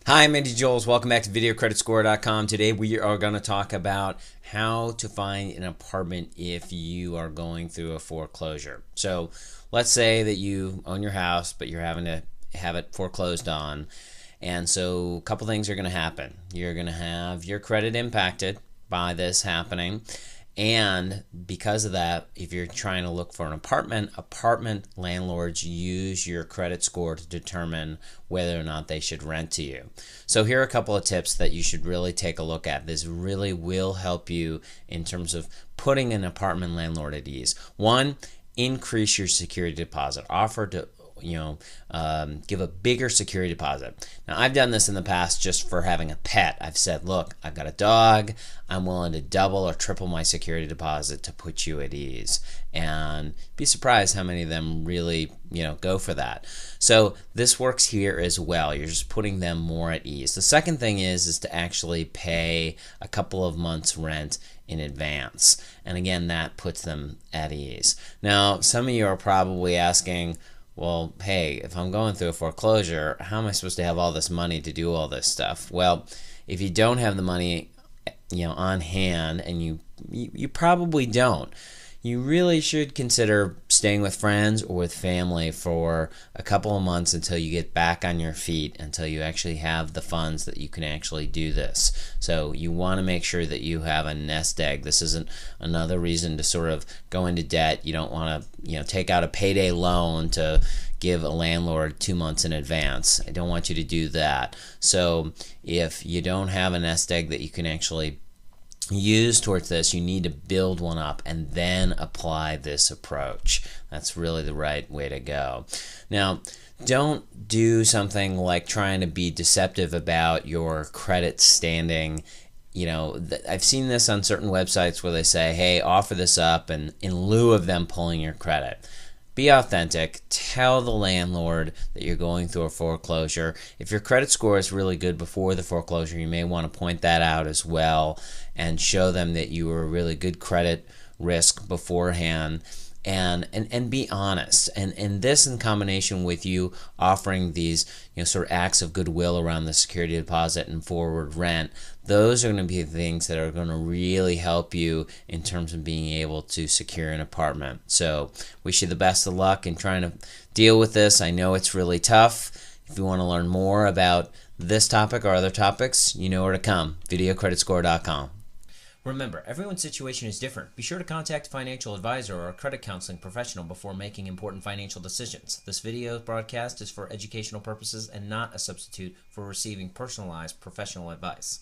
Hi, I'm Andy Joels. Welcome back to VideoCreditScore.com. Today we are going to talk about how to find an apartment if you are going through a foreclosure. So let's say that you own your house, but you're having to have it foreclosed on. And so a couple things are going to happen. You're going to have your credit impacted by this happening. And because of that, if you're trying to look for an apartment landlords use your credit score to determine whether or not they should rent to you. So here are a couple of tips that you should really take a look at. This really will help you in terms of putting an apartment landlord at ease. One, increase your security deposit. Offer to give a bigger security deposit. Now, I've done this in the past just for having a pet. I've said, look, I've got a dog. I'm willing to double or triple my security deposit to put you at ease. And be surprised how many of them really, go for that. So this works here as well. You're just putting them more at ease. The second thing is to actually pay a couple of months rent in advance. And again, that puts them at ease. Now, some of you are probably asking, well, hey, if I'm going through a foreclosure, how am I supposed to have all this money to do all this stuff? Well, if you don't have the money, on hand, and you probably don't, you really should consider staying with friends or with family for a couple of months until you get back on your feet, until you actually have the funds that you can actually do this. So you want to make sure that you have a nest egg. This isn't another reason to sort of go into debt. You don't want to, take out a payday loan to give a landlord 2 months in advance. I don't want you to do that. So if you don't have a nest egg that you can actually use towards this, you need to build one up and then apply this approach. That's really the right way to go. Now, don't do something like trying to be deceptive about your credit standing. I've seen this on certain websites where they say, hey, offer this up and in lieu of them pulling your credit. Be authentic. Tell the landlord that you're going through a foreclosure. If your credit score is really good before the foreclosure, you may want to point that out as well and show them that you were a really good credit risk beforehand. And be honest. And this in combination with you offering these sort of acts of goodwill around the security deposit and forward rent, those are going to be the things that are going to really help you in terms of being able to secure an apartment. So wish you the best of luck in trying to deal with this. I know it's really tough. If you want to learn more about this topic or other topics, you know where to come. VideoCreditScore.com. Remember, everyone's situation is different. Be sure to contact a financial advisor or a credit counseling professional before making important financial decisions. This video broadcast is for educational purposes and not a substitute for receiving personalized professional advice.